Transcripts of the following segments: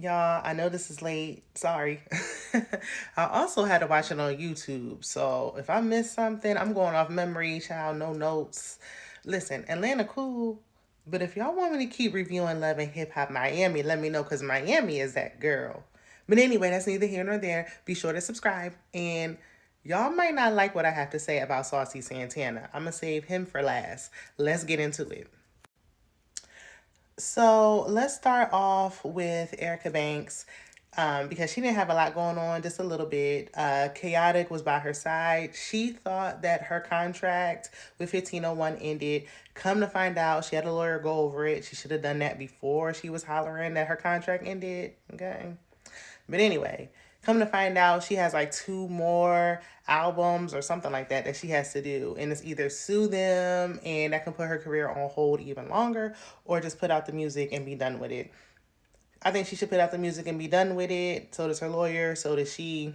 Y'all, I know this is late. Sorry. I also had to watch it on YouTube. So if I miss something, I'm going off memory, child, no notes. Listen, Atlanta cool. But if y'all want me to keep reviewing Love and Hip Hop Miami, let me know because Miami is that girl. But anyway, that's neither here nor there. Be sure to subscribe. And y'all might not like what I have to say about Saucy Santana. I'm going to save him for last. Let's get into it. So let's start off with Erica Banks because she didn't have a lot going on, just a little bit. Chaotic was by her side. She thought that her contract with 1501 ended. Come to find out, she had a lawyer go over it. She should have done that before she was hollering that her contract ended. Okay. But anyway, come to find out, she has like two more albums or something like that she has to do. And it's either sue them and that can put her career on hold even longer, or just put out the music and be done with it. I think she should put out the music and be done with it. So does her lawyer. So does she.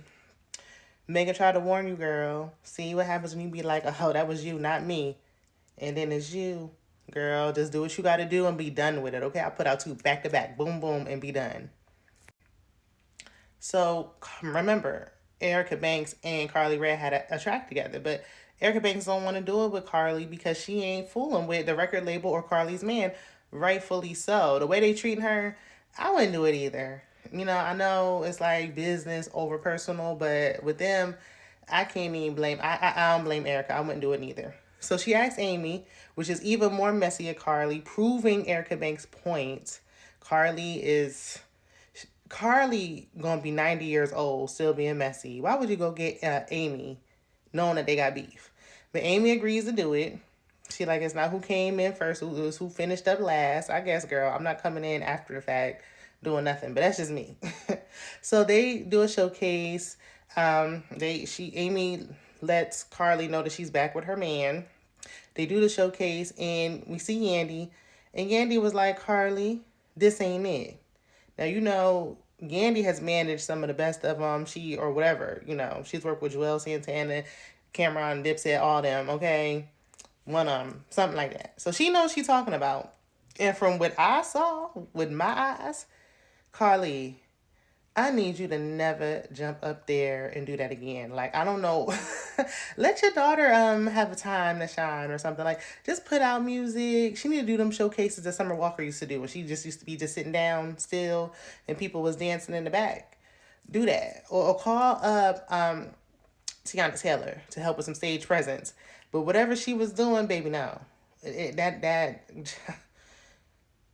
Megan tried to warn you, girl. See what happens when you be like, oh, that was you, not me. And then it's you. Girl, just do what you got to do and be done with it. Okay, I put out two back to back, boom, boom, and be done. So remember, Erica Banks and Karlie Redd had a track together, but Erica Banks don't want to do it with Karlie because she ain't fooling with the record label or Karlie's man. Rightfully so. The way they treating her, I wouldn't do it either. I know it's like business over personal, but with them, I can't even blame. I don't blame Erica. I wouldn't do it neither. So she asked Amy, which is even more messy at Karlie, proving Erica Banks' point. Karlie is Karlie gonna be 90 years old, still being messy. Why would you go get Amy, knowing that they got beef? But Amy agrees to do it. She like it's not who came in first, it was who finished up last. I guess, girl, I'm not coming in after the fact doing nothing, but that's just me. So they do a showcase. Amy lets Karlie know that she's back with her man. They do the showcase, and we see Yandy, and Yandy was like, Karlie, this ain't it. Now, Yandy has managed some of the best of them. She, or whatever, she's worked with Joel Santana, Cameron, Dipset, all them, okay? One of them, something like that. So she knows she's talking about. And from what I saw with my eyes, Karlie, I need you to never jump up there and do that again. Like, I don't know. Let your daughter have a time to shine or something. Like, just put out music. She need to do them showcases that Summer Walker used to do when she just used to be just sitting down still and people was dancing in the back. Do that. Or call up Tiana Taylor to help with some stage presence. But whatever she was doing, baby, no. That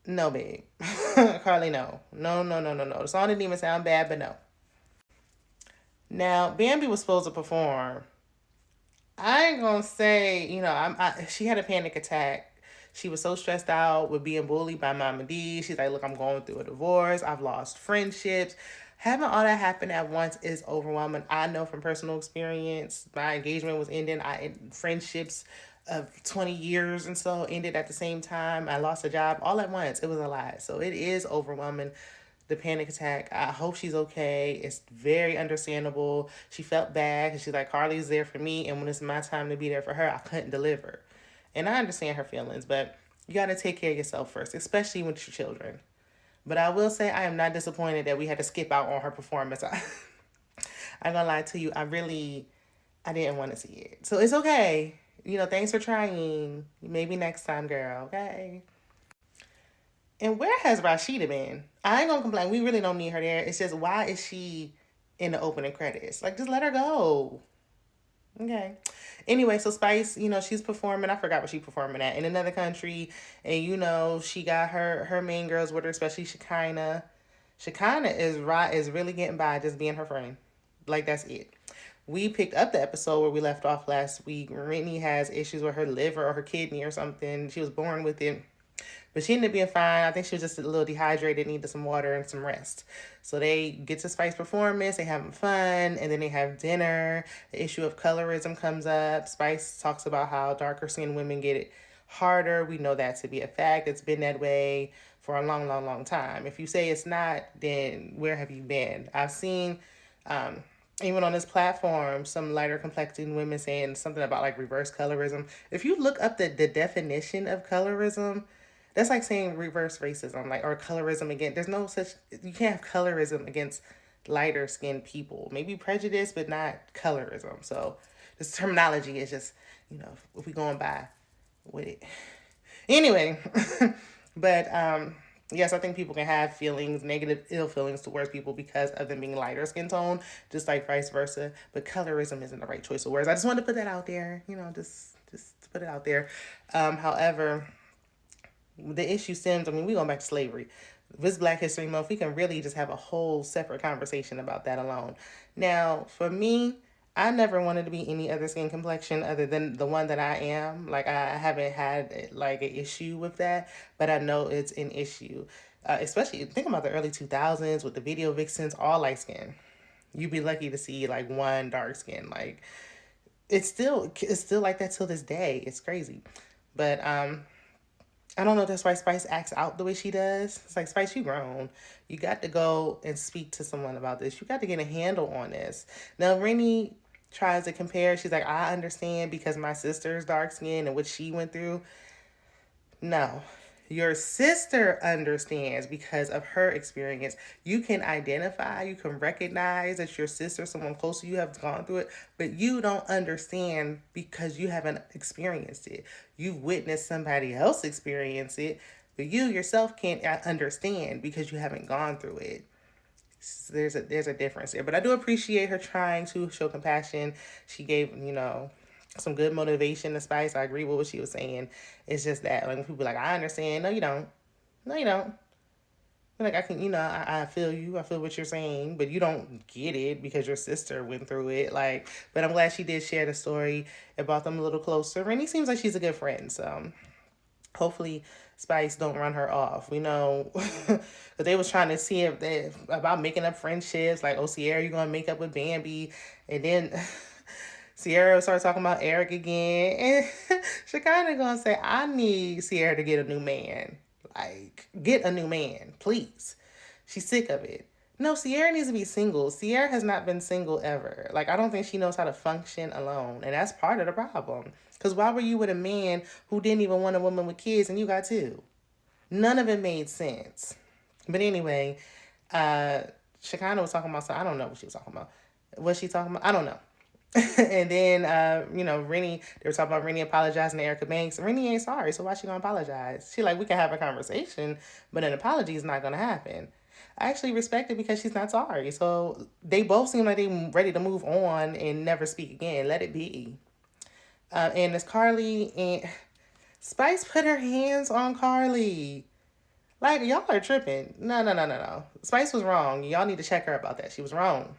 no, babe. Karlie, no. No, no, no, no, no. The song didn't even sound bad, but no. Now, Bambi was supposed to perform. I ain't gonna say, she had a panic attack. She was so stressed out with being bullied by Mama D. She's like, look, I'm going through a divorce. I've lost friendships. Having all that happen at once is overwhelming. I know from personal experience, my engagement was ending. Friendships of 20 years and so ended at the same time. I lost a job all at once. It was a lot. So it is overwhelming, the panic attack. I hope she's okay. It's very understandable. She felt bad because she's like, Karlie's there for me. And when it's my time to be there for her, I couldn't deliver. And I understand her feelings, but you got to take care of yourself first, especially with your children. But I will say I am not disappointed that we had to skip out on her performance. I'm gonna lie to you. I didn't want to see it. So it's okay. Thanks for trying. Maybe next time, girl. Okay. And where has Rashida been? I ain't gonna complain. We really don't need her there. It's just, why is she in the opening credits? Like, just let her go. Okay. Anyway, so Spice, she's performing. I forgot what she's performing at in another country, and she got her main girls with her, especially Shekinah. Shekinah is really getting by just being her friend. Like, that's it. We picked up the episode where we left off last week. Brittany has issues with her liver or her kidney or something. She was born with it. But she ended up being fine. I think she was just a little dehydrated, needed some water and some rest. So they get to Spice performance, they having fun, and then they have dinner. The issue of colorism comes up. Spice talks about how darker skinned women get it harder. We know that to be a fact. It's been that way for a long, long, long time. If you say it's not, then where have you been? I've seen even on this platform, some lighter complected women saying something about like reverse colorism. If you look up the definition of colorism, That's like saying reverse racism, like, or colorism again. There's no such, you can't have colorism against lighter skinned people. Maybe prejudice, but not colorism. So this terminology is just, if we going by with it. Anyway, but yes, I think people can have feelings, negative, ill feelings towards people because of them being lighter skin tone, just like vice versa. But colorism isn't the right choice of words. I just wanted to put that out there, just to put it out there. However, the issue stems, I mean, we going back to slavery. This Black History Month, we can really just have a whole separate conversation about that alone. Now, for me, I never wanted to be any other skin complexion other than the one that I am. Like, I haven't had like an issue with that, but I know it's an issue. Especially think about the early 2000s with the video vixens, all light skin. You'd be lucky to see like one dark skin. Like, it's still like that till this day. It's crazy. But I don't know if that's why Spice acts out the way she does. It's like, Spice, you grown. You got to go and speak to someone about this. You got to get a handle on this. Now, Rennie tries to compare. She's like, I understand because my sister's dark skin and what she went through. No. Your sister understands because of her experience. You can identify, you can recognize that your sister, someone close to you, have gone through it, but you don't understand because you haven't experienced it. You've witnessed somebody else experience it, but you yourself can't understand because you haven't gone through it. There's a difference there. But I do appreciate her trying to show compassion. She gave, some good motivation to Spice. I agree with what she was saying. It's just that like, when people are like, I understand. No, you don't. No, you don't. Like, I can, I feel you. I feel what you're saying, but you don't get it because your sister went through it. Like, but I'm glad she did share the story. It brought them a little closer. Rennie seems like she's a good friend, so hopefully Spice don't run her off. We know, because they was trying to see if they about making up friendships. Like, oh, Sierra, you gonna make up with Bambi, and then Sierra started talking about Eric again, and she kind of gonna say, I need Sierra to get a new man. Like, get a new man, please. She's sick of it. No, Sierra needs to be single. Sierra has not been single ever. Like, I don't think she knows how to function alone. And that's part of the problem. Because why were you with a man who didn't even want a woman with kids and you got two? None of it made sense. But anyway, Shekinah was talking about something. I don't know what she was talking about. Was she talking about? I don't know. And then, Rennie, they were talking about Rennie apologizing to Erica Banks. Rennie ain't sorry, so why she gonna apologize? She like, we can have a conversation, but an apology is not gonna happen. I actually respect it because she's not sorry. So they both seem like they ready to move on and never speak again. Let it be. And as Karlie and Spice put her hands on Karlie. Like, y'all are tripping. No. Spice was wrong. Y'all need to check her about that. She was wrong.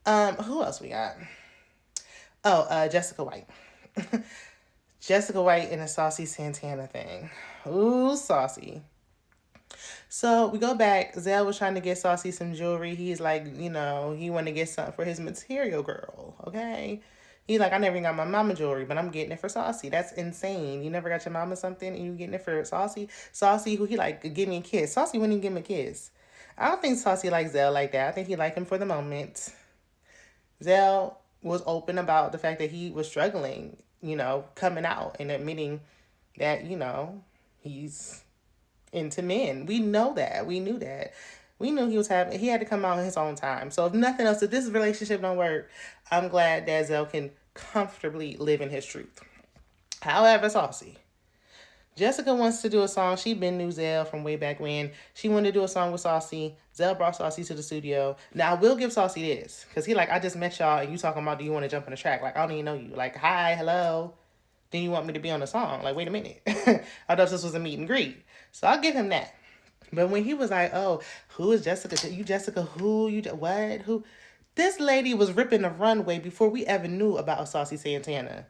Who else we got? Oh, Jessica White. Jessica White and the Saucy Santana thing. Ooh, Saucy. So we go back. Zell was trying to get Saucy some jewelry. He's like, he wanted to get something for his material girl. Okay. He's like, I never got my mama jewelry, but I'm getting it for Saucy. That's insane. You never got your mama something and you getting it for Saucy? Saucy, who he like, give me a kiss. Saucy wouldn't even give him a kiss. I don't think Saucy likes Zell like that. I think he liked him for the moment. Zell was open about the fact that he was struggling, coming out and admitting that, he's into men. We know that. We knew that. We knew he had to come out in his own time. So if nothing else, if this relationship don't work, I'm glad that Zell can comfortably live in his truth. However, Saucy. Jessica wants to do a song. She been knew Zell from way back when. She wanted to do a song with Saucy. Zell brought Saucy to the studio. Now, I will give Saucy this. Because he like, I just met y'all and you talking about, do you want to jump on the track? Like, I don't even know you. Like, hi, hello. Then you want me to be on the song? Like, wait a minute. I thought this was a meet and greet. So I'll give him that. But when he was like, oh, who is Jessica? You Jessica who? You what? Who? This lady was ripping the runway before we ever knew about Saucy Santana.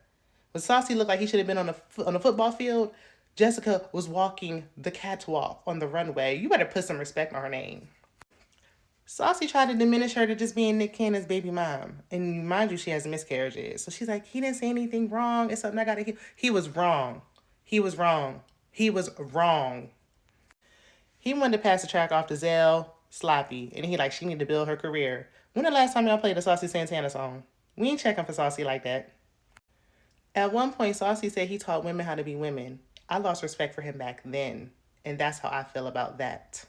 When Saucy looked like he should have been on a football field, Jessica was walking the catwalk on the runway. You better put some respect on her name. Saucy tried to diminish her to just being Nick Cannon's baby mom. And mind you, she has miscarriages. So she's like, he didn't say anything wrong. It's something I got to hear. He was wrong. He was wrong. He was wrong. He wanted to pass the track off to Zell, sloppy. And he like, she need to build her career. When the last time y'all played a Saucy Santana song? We ain't checking for Saucy like that. At one point, Saucy said he taught women how to be women. I lost respect for him back then. And that's how I feel about that.